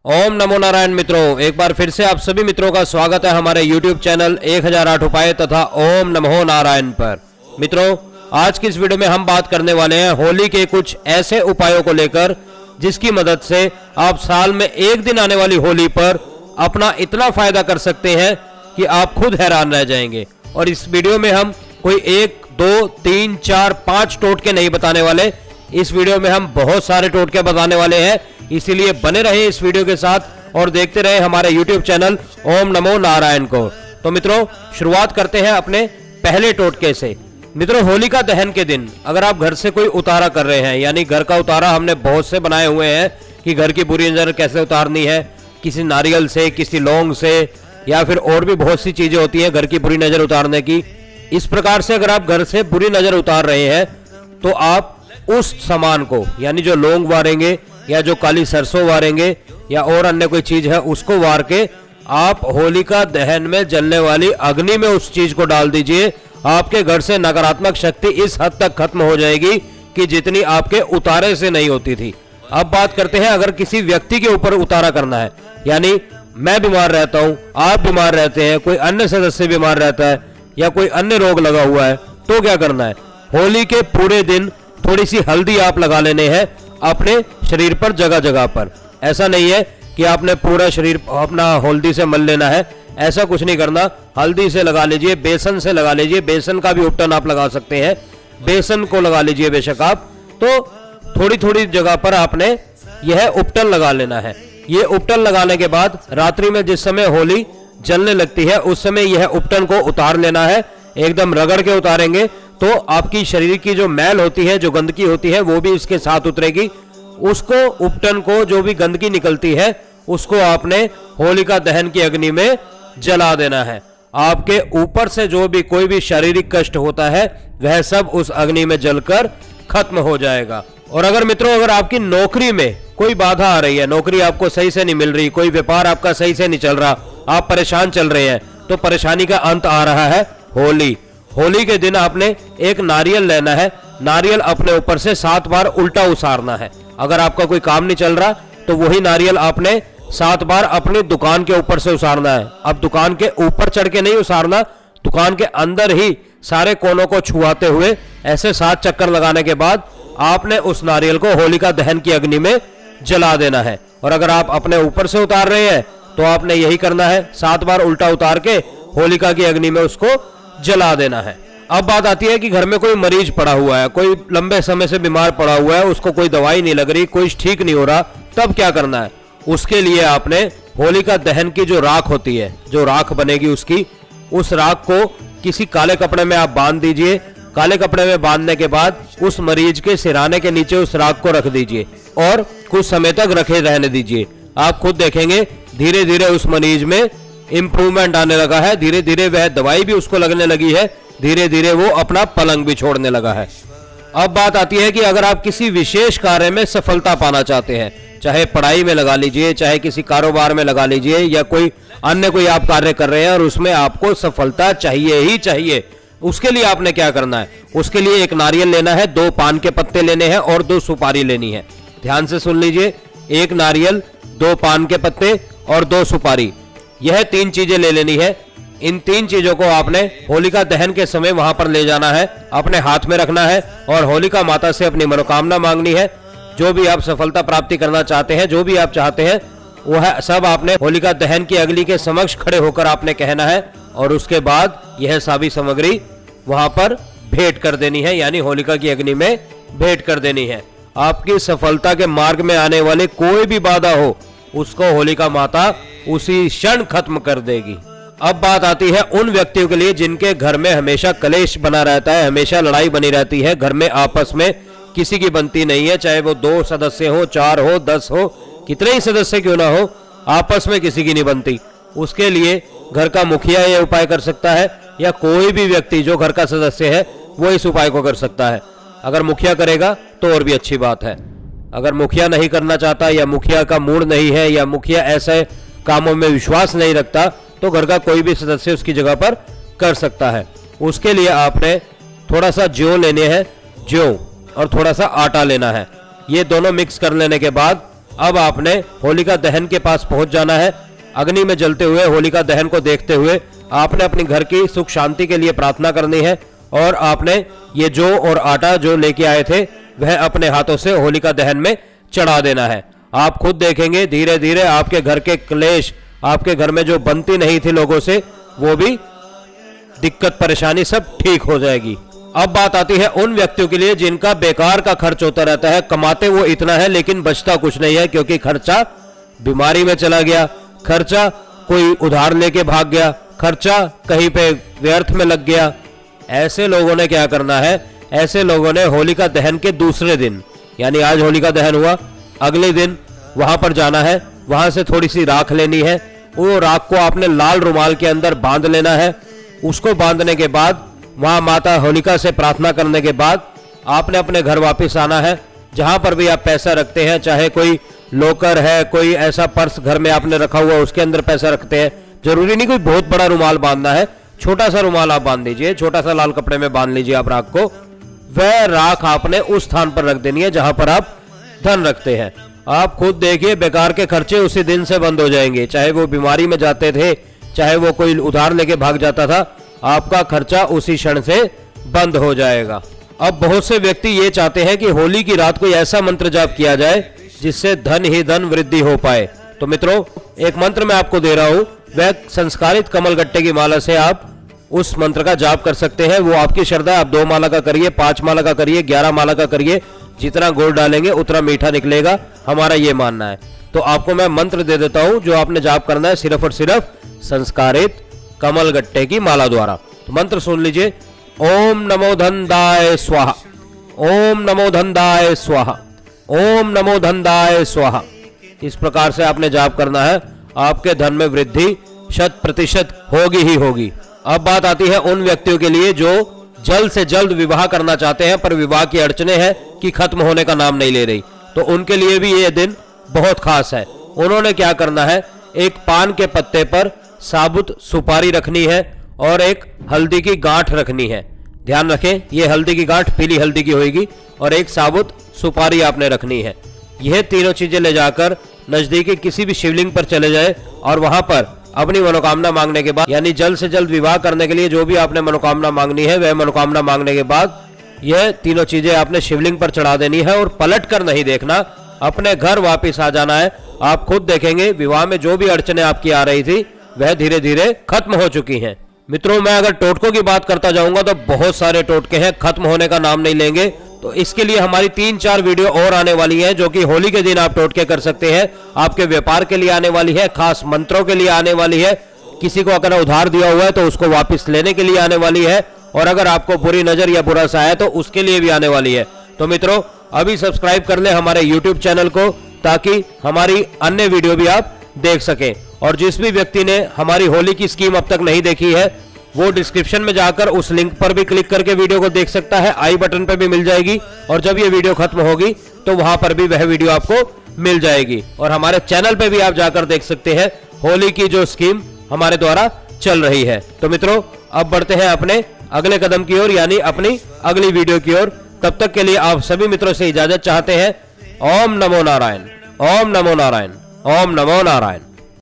ओम नमो नारायण मित्रों, एक बार फिर से आप सभी मित्रों का स्वागत है हमारे YouTube चैनल 1008 उपाय तथा ओम नमो नारायण पर। मित्रों, आज की इस वीडियो में हम बात करने वाले हैं होली के कुछ ऐसे उपायों को लेकर जिसकी मदद से आप साल में एक दिन आने वाली होली पर अपना इतना फायदा कर सकते हैं कि आप खुद हैरान रह जाएंगे। और इस वीडियो में हम कोई 1, 2, 3, 4, 5 टोटके नहीं बताने वाले, इस वीडियो में हम बहुत सारे टोटके बताने वाले हैं। इसीलिए बने रहे इस वीडियो के साथ और देखते रहे हमारे YouTube चैनल ओम नमो नारायण को। तो मित्रों, शुरुआत करते हैं अपने पहले टोटके से। मित्रों, होलिका दहन के दिन अगर आप घर से कोई उतारा कर रहे हैं, यानी घर का उतारा हमने बहुत से बनाए हुए हैं कि घर की बुरी नजर कैसे उतारनी है, किसी नारियल से, किसी लौंग से, या फिर और भी बहुत सी चीजें होती हैं घर की बुरी नजर उतारने की। इस प्रकार से अगर आप घर से बुरी नजर उतार रहे हैं तो आप उस सामान को, यानी जो लौंग वारेंगे या जो काली सरसों वारेंगे या और अन्य कोई चीज है, उसको वार के आप होलिका दहन में जलने वाली अग्नि में उस चीज को डाल दीजिए। आपके घर से नकारात्मक शक्ति इस हद तक खत्म हो जाएगी कि जितनी आपके उतारे से नहीं होती थी। अब बात करते हैं अगर किसी व्यक्ति के ऊपर उतारा करना है, यानी मैं बीमार रहता हूं, आप बीमार रहते हैं, कोई अन्य सदस्य बीमार रहता है या कोई अन्य रोग लगा हुआ है, तो क्या करना है? होली के पूरे दिन थोड़ी सी हल्दी आप लगा लेने हैं अपने शरीर पर, जगह जगह पर। ऐसा नहीं है कि आपने पूरा शरीर अपना हल्दी से मल लेना है, ऐसा कुछ नहीं करना। हल्दी से लगा लीजिए, बेसन से लगा लीजिए, बेसन का भी उपटन आप लगा सकते हैं, बेसन को लगा लीजिए बेशक आप। तो थोड़ी थोड़ी जगह पर आपने यह उपटन लगा लेना है। ये उपटन लगाने के बाद रात्रि में जिस समय होली जलने लगती है उस समय यह उपटन को उतार लेना है। एकदम रगड़ के उतारेंगे तो आपकी शरीर की जो मैल होती है, जो गंदगी होती है, वो भी इसके साथ उतरेगी। उसको, उपटन को, जो भी गंदगी निकलती है उसको आपने होलिका दहन की अग्नि में जला देना है। आपके ऊपर से जो भी कोई भी शारीरिक कष्ट होता है वह सब उस अग्नि में जलकर खत्म हो जाएगा। और अगर मित्रों, अगर आपकी नौकरी में कोई बाधा आ रही है, नौकरी आपको सही से नहीं मिल रही, कोई व्यापार आपका सही से नहीं चल रहा, आप परेशान चल रहे हैं, तो परेशानी का अंत आ रहा है होली। होली के दिन आपने एक नारियल लेना है, नारियल अपने ऊपर से 7 बार उल्टा उसारना है। अगर आपका कोई काम नहीं चल रहा तो वही नारियल आपने 7 बार अपनी दुकान के ऊपर से उसारना है। अब दुकान के ऊपर चढ़ के नहीं उसारना, दुकान के अंदर ही सारे कोनों को छुआते हुए ऐसे 7 चक्कर लगाने के बाद आपने उस नारियल को होलिका दहन की अग्नि में जला देना है। और अगर आप अपने ऊपर से उतार रहे हैं तो आपने यही करना है, 7 बार उल्टा उतार के होलिका की अग्नि में उसको जला देना है। अब बात आती है कि घर में कोई मरीज पड़ा हुआ है, कोई लंबे समय से बीमार पड़ा हुआ है, उसको कोई दवाई नहीं लग रही, कोई ठीक नहीं हो रहा, तब क्या करना है? उसके लिए आपने होलिका दहन की जो राख होती है, जो राख बनेगी उसकी, उस राख को किसी काले कपड़े में आप बांध दीजिए। काले कपड़े में बांधने के बाद उस मरीज के सिराने के नीचे उस राख को रख दीजिए और कुछ समय तक रखे रहने दीजिए। आप खुद देखेंगे धीरे धीरे उस मरीज में इंप्रूवमेंट आने लगा है, धीरे धीरे वह दवाई भी उसको लगने लगी है, धीरे धीरे वो अपना पलंग भी छोड़ने लगा है। अब बात आती है कि अगर आप किसी विशेष कार्य में सफलता पाना चाहते हैं, चाहे पढ़ाई में लगा लीजिए, चाहे किसी कारोबार में लगा लीजिए, या कोई अन्य कोई आप कार्य कर रहे हैं और उसमें आपको सफलता चाहिए ही चाहिए, उसके लिए आपने क्या करना है? उसके लिए एक नारियल लेना है, 2 पान के पत्ते लेने हैं और 2 सुपारी लेनी है। ध्यान से सुन लीजिए, 1 नारियल, 2 पान के पत्ते और 2 सुपारी, यह 3 चीजें ले लेनी है। इन 3 चीजों को आपने होलिका दहन के समय वहां पर ले जाना है, अपने हाथ में रखना है और होलिका माता से अपनी मनोकामना मांगनी है। जो भी आप सफलता प्राप्ति करना चाहते हैं, जो भी आप चाहते हैं, वह सब आपने होलिका दहन की अग्नि के समक्ष खड़े होकर आपने कहना है और उसके बाद यह सभी सामग्री वहां पर भेंट कर देनी है, यानी होलिका की अग्नि में भेंट कर देनी है। आपकी सफलता के मार्ग में आने वाले कोई भी बाधा हो उसको होलिका माता उसी क्षण खत्म कर देगी। अब बात आती है उन व्यक्तियों के लिए जिनके घर में हमेशा कलेश बना रहता है, हमेशा लड़ाई बनी रहती है, घर में आपस में किसी की बनती नहीं है, चाहे वो 2 सदस्य हो, 4 हो, 10 हो, कितने ही सदस्य क्यों ना हो, आपस में किसी की नहीं बनती। उसके लिए घर का मुखिया यह उपाय कर सकता है, या कोई भी व्यक्ति जो घर का सदस्य है वो इस उपाय को कर सकता है। अगर मुखिया करेगा तो और भी अच्छी बात है। अगर मुखिया नहीं करना चाहता, या मुखिया का मूड नहीं है, या मुखिया ऐसे कामों में विश्वास नहीं रखता, तो घर का कोई भी सदस्य उसकी जगह पर कर सकता है। उसके लिए आपने थोड़ा सा जौ लेने हैं, जौ, और थोड़ा सा आटा लेना है। ये दोनों मिक्स कर लेने के बाद अब आपने होलिका दहन के पास पहुंच जाना है। अग्नि में जलते हुए होलिका दहन को देखते हुए आपने अपने घर की सुख शांति के लिए प्रार्थना करनी है और आपने ये जौ और आटा जो लेके आए थे वह अपने हाथों से होलिका दहन में चढ़ा देना है। आप खुद देखेंगे धीरे धीरे आपके घर के क्लेश, आपके घर में जो बनती नहीं थी लोगों से, वो भी दिक्कत परेशानी सब ठीक हो जाएगी। अब बात आती है उन व्यक्तियों के लिए जिनका बेकार का खर्च होता रहता है, कमाते वो इतना है लेकिन बचता कुछ नहीं है, क्योंकि खर्चा बीमारी में चला गया, खर्चा कोई उधार लेके भाग गया, खर्चा कहीं पे व्यर्थ में लग गया। ऐसे लोगों ने क्या करना है, ऐसे लोगों ने होलिका दहन के दूसरे दिन, यानी आज होलिका दहन हुआ, अगले दिन वहां पर जाना है, वहां से थोड़ी सी राख लेनी है, वो राख को आपने लाल रुमाल के अंदर बांध लेना है। उसको बांधने के बाद वहां माता होलिका से प्रार्थना करने के बाद आपने अपने घर वापस आना है। जहां पर भी आप पैसा रखते हैं, चाहे कोई लॉकर है, कोई ऐसा पर्स घर में आपने रखा हुआ उसके अंदर पैसा रखते हैं, जरूरी नहीं कोई बहुत बड़ा रुमाल बांधना है, छोटा सा रुमाल आप बांध लीजिए, छोटा सा लाल कपड़े में बांध लीजिए आप राख को। वह राख आपने उस स्थान पर रख देनी है जहां पर आप धन रखते हैं। आप खुद देखिए बेकार के खर्चे उसी दिन से बंद हो जाएंगे, चाहे वो बीमारी में जाते थे, चाहे वो कोई उधार लेके भाग जाता था, आपका खर्चा उसी क्षण से बंद हो जाएगा। अब बहुत से व्यक्ति ये चाहते हैं कि होली की रात को ऐसा मंत्र जाप किया जाए जिससे धन ही धन वृद्धि हो पाए। तो मित्रों, एक मंत्र मैं आपको दे रहा हूं, वह संस्कारित कमलगट्टे की माला से आप उस मंत्र का जाप कर सकते हैं। वो आपकी श्रद्धा, आप 2 माला का करिए, 5 माला का करिए, 11 माला का करिए, जितना गुड़ डालेंगे उतना मीठा निकलेगा, हमारा ये मानना है। तो आपको मैं मंत्र दे देता हूं जो आपने जाप करना है सिर्फ और सिर्फ संस्कारित कमलगट्टे की माला द्वारा। तो मंत्र सुन लीजिए, ओम नमो धनदाय स्वाहा, ओम नमो धनदाय स्वाहा, ओम नमो धनदाय स्वाहा। इस प्रकार से आपने जाप करना है, आपके धन में वृद्धि 100% होगी ही होगी। अब बात आती है उन व्यक्तियों के लिए जो जल्द से जल्द विवाह करना चाहते हैं पर विवाह की अड़चने हैं कि खत्म होने का नाम नहीं ले रही, तो उनके लिए भी ये दिन बहुत खास है। उन्होंने क्या करना है, एक पान के पत्ते पर साबुत सुपारी रखनी है और एक हल्दी की गांठ रखनी है। ध्यान रखें, ये हल्दी की गांठ पीली हल्दी की होगी और एक साबुत सुपारी आपने रखनी है। यह तीनों चीजें ले जाकर नजदीकी किसी भी शिवलिंग पर चले जाए और वहां पर अपनी मनोकामना मांगने के बाद, यानी जल्द से जल्द विवाह करने के लिए जो भी आपने मनोकामना मांगनी है, वह मनोकामना मांगने के बाद यह तीनों चीजें आपने शिवलिंग पर चढ़ा देनी है और पलट कर नहीं देखना, अपने घर वापिस आ जाना है। आप खुद देखेंगे विवाह में जो भी अड़चने आपकी आ रही थी वह धीरे धीरे खत्म हो चुकी हैं। मित्रों, मैं अगर टोटकों की बात करता जाऊंगा तो बहुत सारे टोटके हैं, खत्म होने का नाम नहीं लेंगे। तो इसके लिए हमारी 3-4 वीडियो और आने वाली हैं जो कि होली के दिन आप टोटके कर सकते हैं। आपके व्यापार के लिए आने वाली है, खास मंत्रों के लिए आने वाली है, किसी को अगर उधार दिया हुआ है तो उसको वापस लेने के लिए आने वाली है, और अगर आपको बुरी नजर या बुरा सा है तो उसके लिए भी आने वाली है। तो मित्रों, अभी सब्सक्राइब कर ले हमारे YouTube चैनल को, ताकि हमारी अन्य वीडियो भी आप देख सकें। और जिस भी व्यक्ति ने हमारी होली की स्कीम अब तक नहीं देखी है, वो डिस्क्रिप्शन में जाकर उस लिंक पर भी क्लिक करके वीडियो को देख सकता है, आई बटन पर भी मिल जाएगी, और जब ये वीडियो खत्म होगी तो वहां पर भी वह वीडियो आपको मिल जाएगी। और हमारे चैनल पे भी आप जाकर देख सकते हैं होली की जो स्कीम हमारे द्वारा चल रही है। तो मित्रों, अब बढ़ते हैं अपने अगले कदम की ओर, यानी अपनी अगली वीडियो की ओर। तब तक के लिए आप सभी मित्रों से इजाजत चाहते हैं। ओम नमो नारायण, ओम नमो नारायण, ओम नमो नारायण।